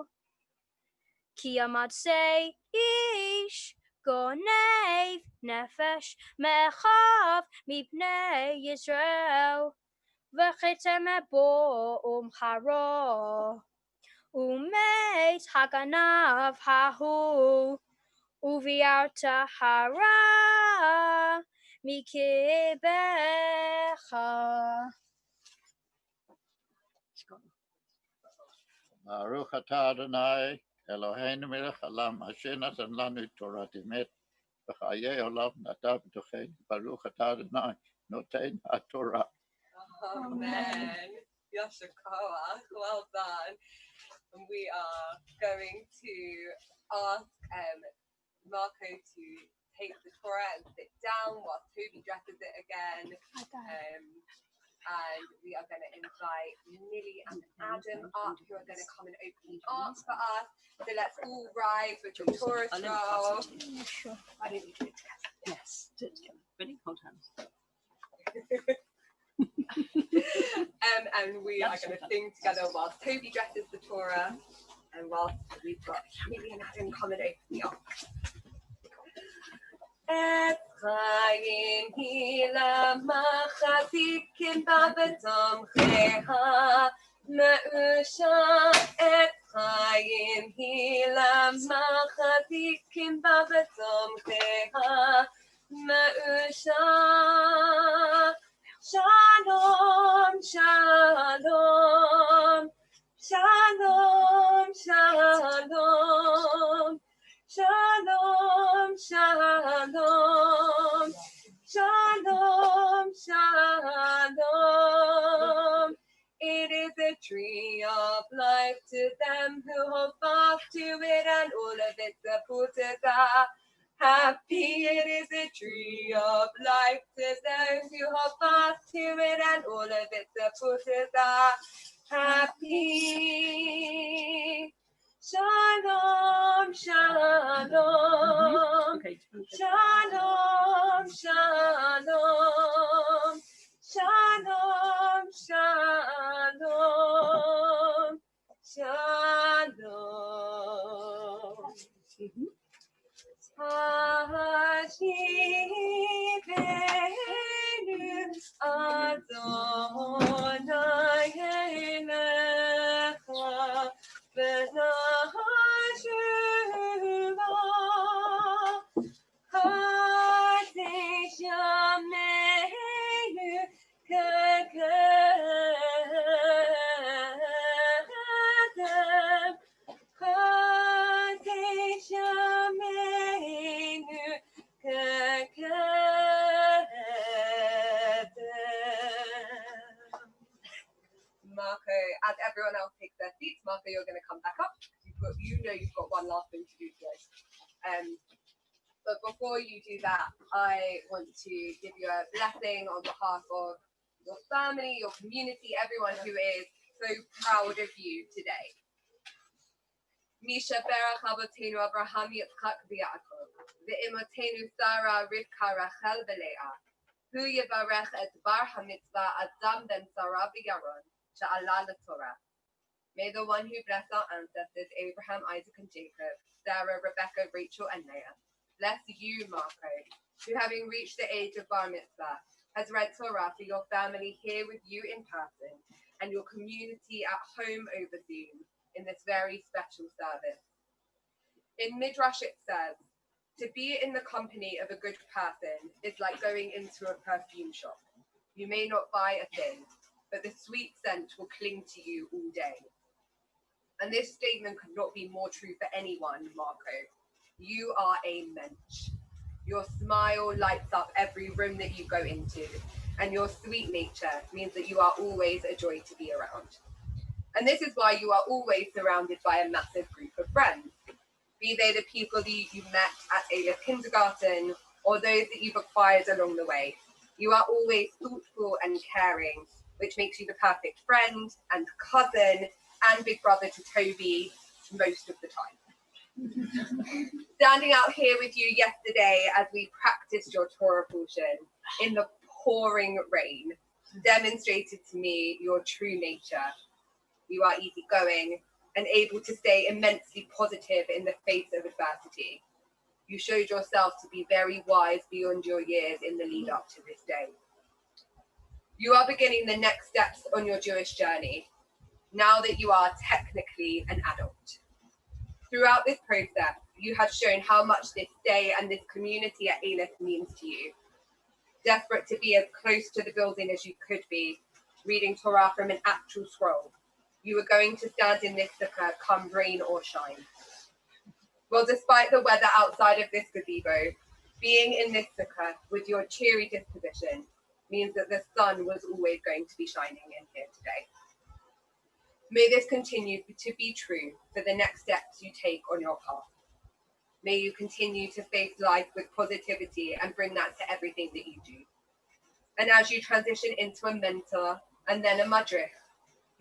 כי המעשה איש גונב נפש מאחיו מפני ישראל, וחתם בו ומחרו, ומת הגנב ההוא, וביארת הרע מקרבך. Baruch atah Adonai, Eloheinu melech haolam, asher natan lanu Torah emet, v'chayei olam nata b'tocheinu. Baruch atah Adonai, noten haTorah. Amen. Yasher koach. Well done. And we are going to ask Marco to take the Torah and sit down while Toby dresses it again. And we are going to invite Millie and Adam up, who are going to come and open the ark for us. So let's all rise with the Torah scroll. Sure. Why don't you do it together? Yes, do it together. Ready? Hold hands. And we are going to sing together whilst Toby dresses the Torah and whilst we've got Millie and Adam come and open the ark. Ephraim hila machazikim b'tomcheha me'usha. Ephraim hila machazikim b'tomcheha me'usha. Shalom, shalom, shalom, shalom. Shalom, shalom, shalom, shalom. It is a tree of life to them who hold fast to it, and all of its supporters are happy. It is a tree of life to those who hold fast to it, and all of its supporters are happy. Shalom, shalom, Okay. shalom, shalom, shalom, shalom, shalom. Hashivenu Adonai elecha v'nashuva Kadesh Yameinu k'kedem Kadesh Yameinu k'kedem. Marco, as everyone else takes their seats, Marco, you're going to come back up. You've got one last thing to do today. But before you do that, I want to give you a blessing on behalf of your family, your community, everyone who is so proud of you today. Misha berach avotenu Abraham Yitzchak v'Yaakov, ve'imotenu Sarah Rivka Rachel v'Leah. Hu yevarech et bar hamitzvah Adam ben Sarah v'Yaron, she'ala l'Torah. May the one who blessed our ancestors Abraham, Isaac, and Jacob, Sarah, Rebecca, Rachel, and Leah, bless you, Marco, who, having reached the age of bar mitzvah, has read Torah for your family here with you in person and your community at home over Zoom in this very special service. In Midrash it says, to be in the company of a good person is like going into a perfume shop. You may not buy a thing, but the sweet scent will cling to you all day. And this statement could not be more true for anyone, Marco. You are a mensch. Your smile lights up every room that you go into, and your sweet nature means that you are always a joy to be around. And this is why you are always surrounded by a massive group of friends, be they the people that you met at Ayla's kindergarten or those that you've acquired along the way. You are always thoughtful and caring, which makes you the perfect friend and cousin and big brother to Toby most of the time. Standing out here with you yesterday as we practiced your Torah portion in the pouring rain demonstrated to me your true nature. You are easygoing and able to stay immensely positive in the face of adversity. You showed yourself to be very wise beyond your years in the lead up to this day. You are beginning the next steps on your Jewish journey, now that you are technically an adult. Throughout this process, you have shown how much this day and this community at Aleph means to you. Desperate to be as close to the building as you could be, reading Torah from an actual scroll, you are going to stand in this sukkah come rain or shine. Well, despite the weather outside of this gazebo, being in this sukkah with your cheery disposition means that the sun was always going to be shining in here today. May this continue to be true for the next steps you take on your path. May you continue to face life with positivity and bring that to everything that you do. And as you transition into a mentor and then a madrich,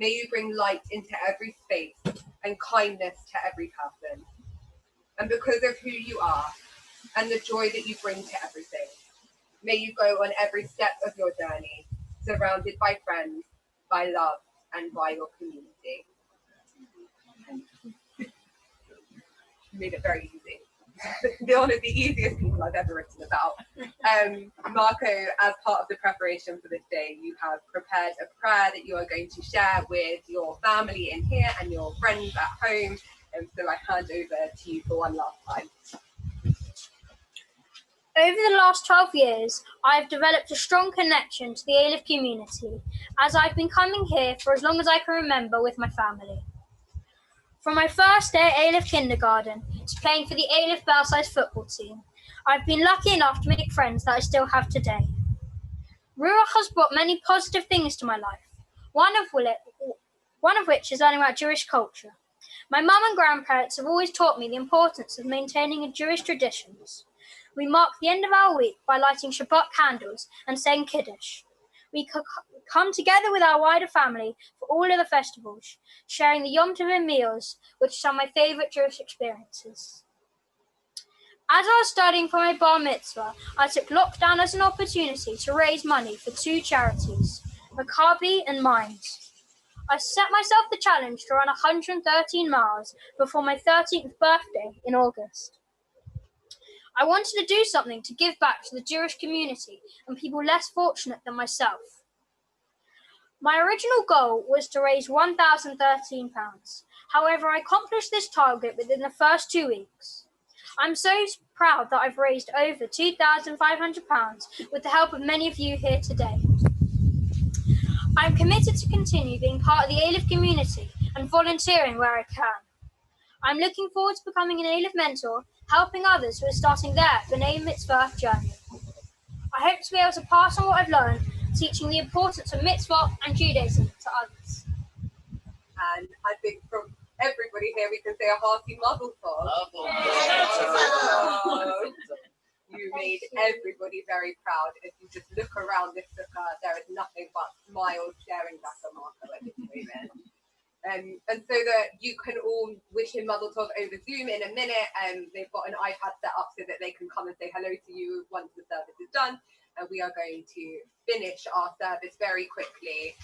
may you bring light into every space and kindness to every person. And because of who you are and the joy that you bring to everything, may you go on every step of your journey, surrounded by friends, by love, and by your community. You made it very easy. One of the easiest people I've ever written about. Marco, as part of the preparation for this day, you have prepared a prayer that you are going to share with your family in here and your friends at home. And so I hand over to you for one last time. Over the last 12 years, I have developed a strong connection to the Aleph community, as I've been coming here for as long as I can remember with my family. From my first day at Aleph kindergarten to playing for the Aleph Belsize football team, I've been lucky enough to make friends that I still have today. Ruach has brought many positive things to my life, one of which is learning about Jewish culture. My mum and grandparents have always taught me the importance of maintaining Jewish traditions. We mark the end of our week by lighting Shabbat candles and saying Kiddush. We come together with our wider family for all of the festivals, sharing the Yom Tovim meals, which are some of my favourite Jewish experiences. As I was studying for my bar mitzvah, I took lockdown as an opportunity to raise money for two charities, Maccabi and Minds. I set myself the challenge to run 113 miles before my 13th birthday in August. I wanted to do something to give back to the Jewish community and people less fortunate than myself. My original goal was to raise £1,013. However, I accomplished this target within the first 2 weeks. I'm so proud that I've raised over £2,500 with the help of many of you here today. I'm committed to continue being part of the Aleph community and volunteering where I can. I'm looking forward to becoming an Aleph mentor, helping others who are starting their B'nai Mitzvah journey. I hope to be able to pass on what I've learned, teaching the importance of Mitzvah and Judaism to others. And I think from everybody here, we can say a hearty mazel tov. You made everybody very proud. If you just look around this sukkah, there is nothing but smiles sharing back at Marco at this moment. And so that you can all wish him mazel tov over Zoom in a minute. They've got an iPad set up so that they can come and say hello to you once the service is done. And we are going to finish our service very quickly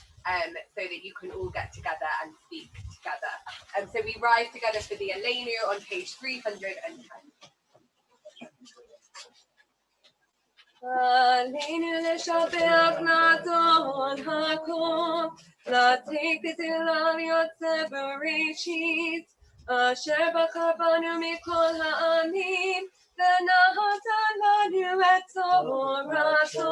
so that you can all get together and speak together. And so we rise together for the Aleinu on page 310. Aleinu leshabach nadon hakol, latik b'zilam yotzeh bereshit, asher bachar banu mikol ha'amim, v'natan lanu et torato,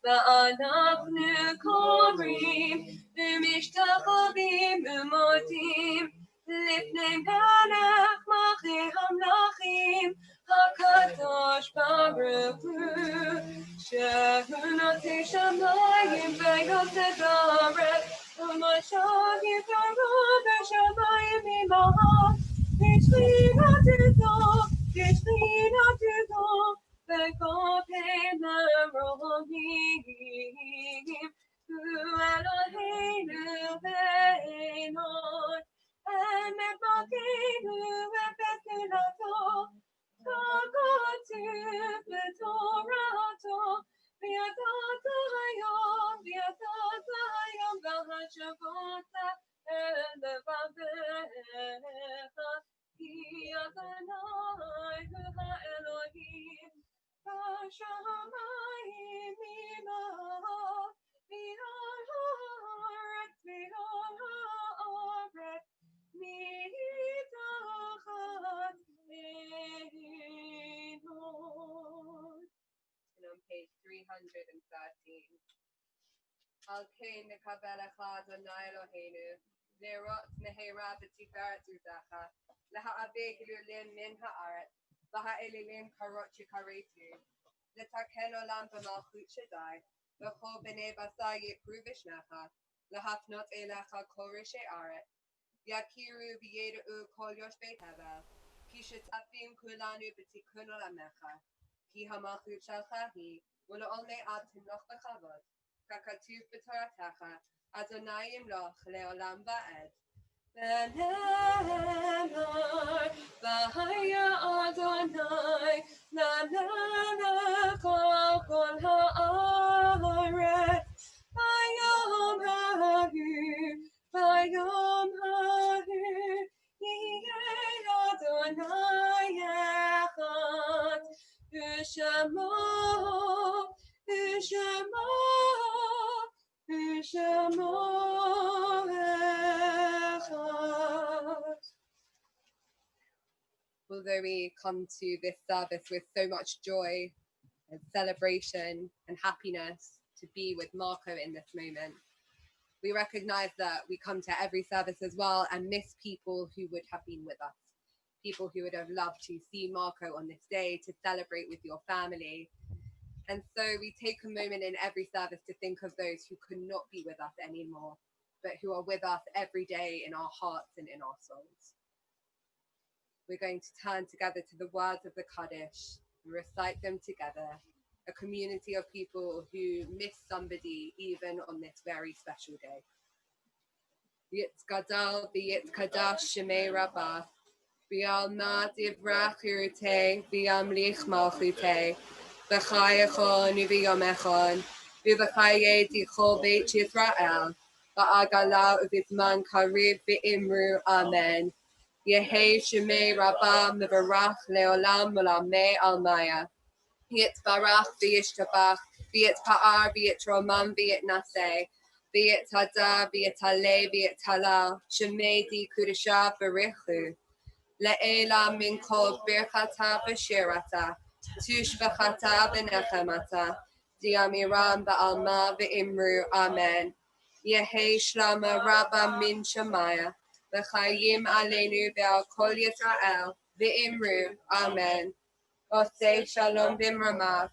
v'anachnu korim, v'mishtachavim u'modim, lifnei melech malchei hamlachim, HaKadosh Baruch Hu, Shehu Notei Shamayim ve'Yosef ha'aretz, U'Mashah Yiftaru v'Shamayim imahah, V'Shvinatuto, V'Kopei Merohim, Hu Eloheinu ve'Enon, Emet Malkeinu ve'Betzilato, Kagotu b'Torato, v'yadat hayom v'hashavota el levavecha, ki Adonai hu ha'Elohim, b'shamayim imah, 113. Al Kain Nekabelecha Adonai Eloheinu, Lerot Nehera B'Tiferet Uzacha, Laha'aveh Hilulin Min Ha'aret, Laha'elilim Karot Shikaretu, Letaken Olam B'Malchut Shaddai, L'chol B'nei Basar Yikru Vishnecha, Lahafnot Elecha Kol Rishei Aret, Yakiru V'Yedu Kol Yoshbei Hevel, Ki Shetafim Kulanu B'Tikun Olamecha, Ki HaMalchut Shalcha Hi, U'Le'olnei Ad Timloch B'Chavod, Kakatuv B'Toratecha, Adonai Yimloch Le'olam Va'ed. V'Nemar V'Haya Adonai La'Lecha Kol Ha'aretz V'Yom Ha'hu Yihei Adonai Echad U'Shemo Although we come to this service with so much joy and celebration and happiness to be with Marco in this moment, we recognize that we come to every service as well and miss people who would have been with us, people who would have loved to see Marco on this day, to celebrate with your family. And so we take a moment in every service to think of those who could not be with us anymore, but who are with us every day in our hearts and in our souls. We're going to turn together to the words of the Kaddish and recite them together, a community of people who miss somebody even on this very special day. Yitzgadal v'yitzkadash shemei rabbah, v'yalma divrach yirutei v'yamlich malchutei, v'chayachon v'yomechon, v'v'chaye dichol beit Yisrael, v'agala v'zman karib v'imru amen. Yehei shemei rabbah mevarach leolam olamei almaya. Yitzbarach v'yishtabach, v'yitzpa'ar v'yitromam v'yitnaseh, v'yitzhada v'yitaleh v'yithalal, shemei di kudusha b'richu. Le'ela min kol birchata v'shirata, tushbachata v'nechemata, diamiram ba'alma v'imru amen. Yehei shlama rabba min shamaya, v'chayim aleinu ve'al kol Yisrael, v'imru amen. Oseh shalom b'mramav,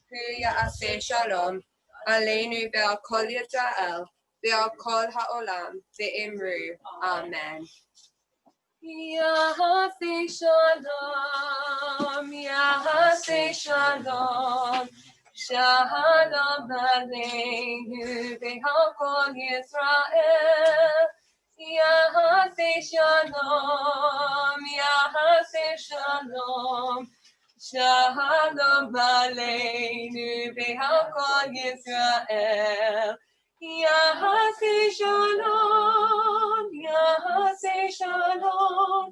hu ya'aseh shalom, aleinu ve'al kol Yisrael, ve'al kol ha'olam, v'imru amen. Ya'aseh shalom, Ya'aseh shalom, shalom aleinu ve'al kol Yisrael. Ya'aseh shalom, Ya'aseh shalom, shalom aleinu ve'al kol Yisrael. Ya'aseh shalom, Ya'aseh shalom,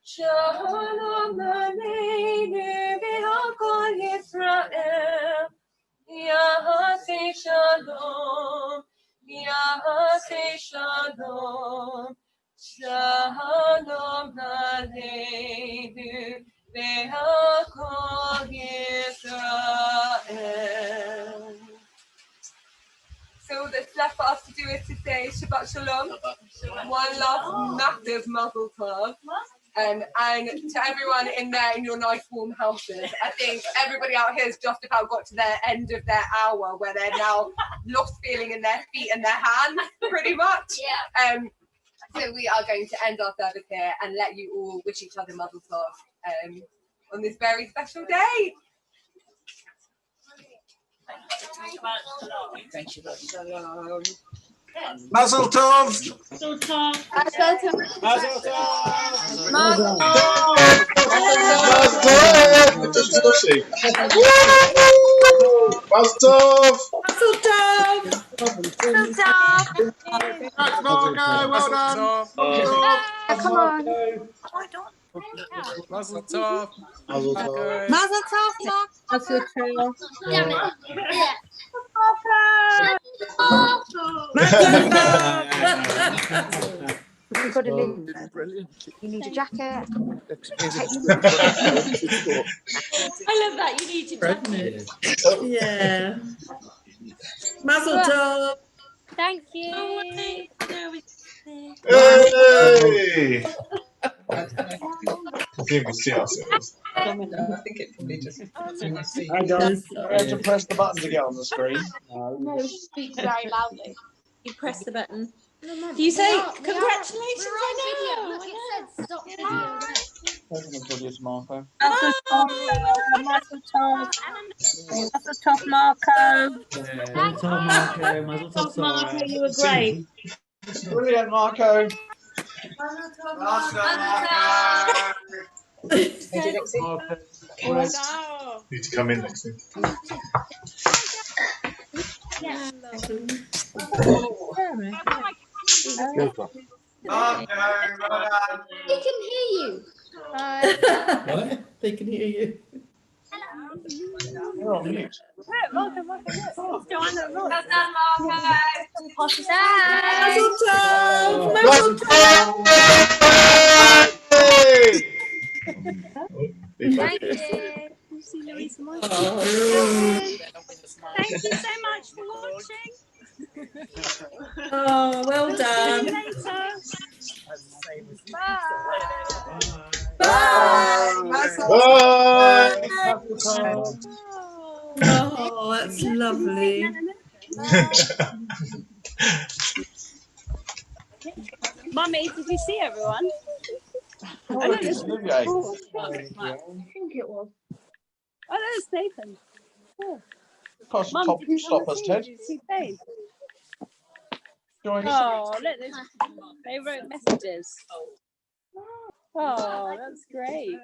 shalom aleinu ve'al kol Yisrael. Ya'aseh shalom, Ya'aseh shalom, shalom aleinu ve'al kol Yisrael. So all that's left for us to do is to say Shabbat Shalom, one last massive mazel tov, and to everyone in there in your nice warm houses. I think everybody out here has just about got to their end of their hour where they're now lost feeling in their feet and their hands, pretty much. Yeah. So we are going to end our service here and let you all wish each other mazel tov on this very special day. Thank you. Shalom. Mazel tov. Mazel tov. Mazel tov. Mazel tov. Mazel tov. Mazel tov. Thanks, Marco. Well done. Come on. Mazel tov. Mazel tov. Mazel tov, Mark. Damn it. Yeah. Mazel tov. You've got a linen. Brilliant. You need a jacket. I love that. You need to jacket. Yeah. Mazel tov. Thank you. Hey! I think we see ourselves. I think it probably just. Hi guys. We have to press the button to get on the screen. No, speak very loudly. You press the button. Do you say congratulations? I know. Look, it said stop video. Open the video to Marco. Mazel tov, Marco. Mazel tov, Marco. Mazel tov, Marco, Sora. you were great. Brilliant, Marco. Marco. Need to come in next week. He can hear you. What? They can hear you. You're on mute. Welcome. It's Joanna. Look. Well done, Marco. Mazel tov. Mazel Mazel tov. tov! Thank you. Thank you so much for watching. Oh, well done. See you later. Bye. Bye! Oh, that's lovely. Mummy, did you see everyone? Oh, look, it's Olivier. I think it was. Oh, there's Nathan. Cross the Mum, top did you stop us, Ted. Did you see Dave? Join us. Oh, look, they wrote messages. Oh, that's great.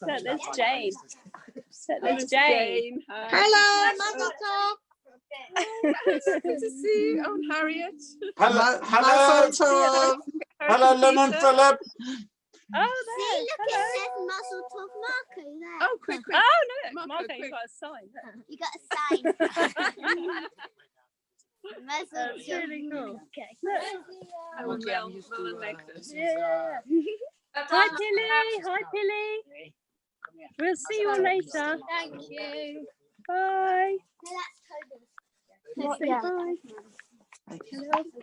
Look, there's Jane. Look, there's Jane. Hello, Mazel tov. Good to see you. Oh, Harriet. Hello, Mazel tov. hello, Lemon Philip. Oh, there. Hello. says Mazel tov Marco there. Oh, quick. Oh, no, Marco, Marco, quick. you got a sign. You got a sign. Mazel That's tov. really cool. Okay. Look. necklace. Yeah. Hi, Tilly. Hi, Tilly. We'll see you all later. Thank you. Bye. No, that's Say yeah. bye. Bye.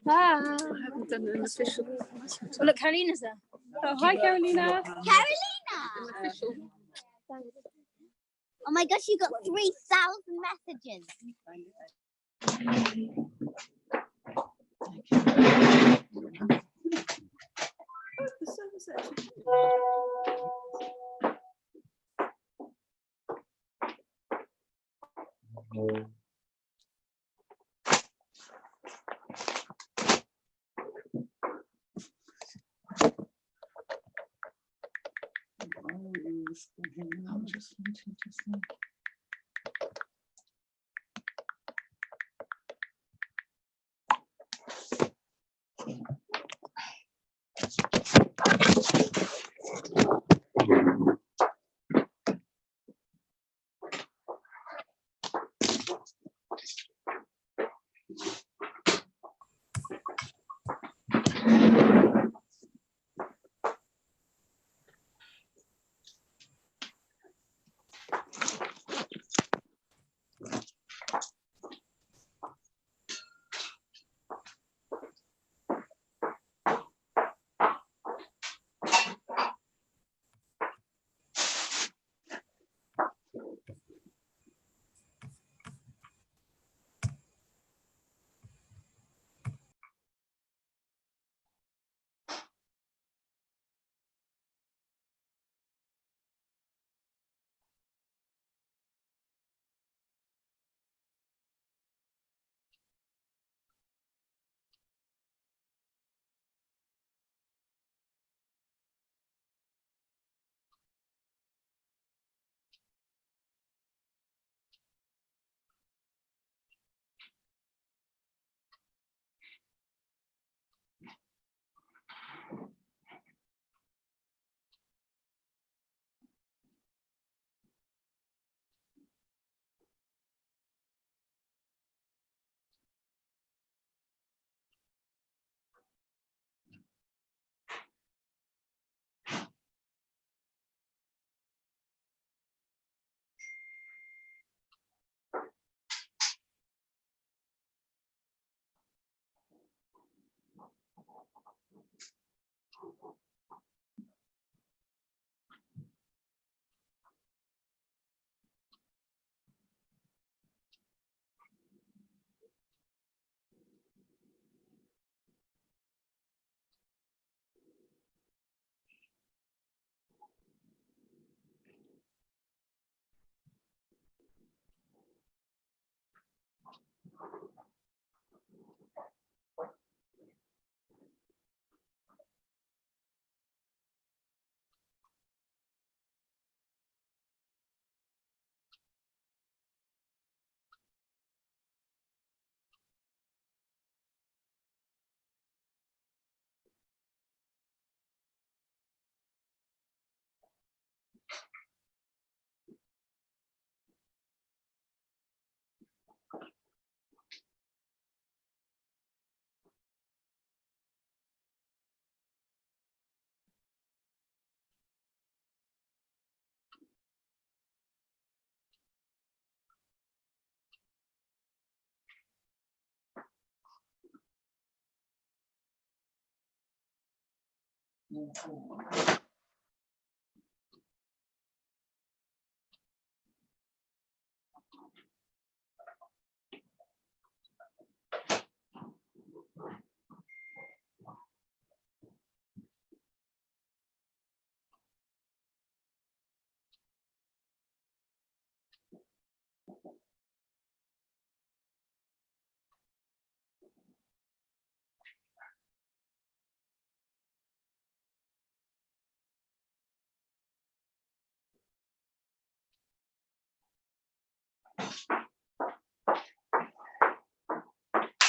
I haven't done an official. Oh, look, Carolina's there. Oh, hi, Carolina. Carolina. Oh my gosh, you got 3,000 messages. I'm just wanting to say.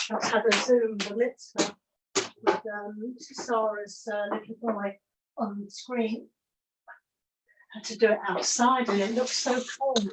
I've had a Zoom, the Mitzvah, with Sarah's little boy on the screen. Had to do it outside and it looks so cold.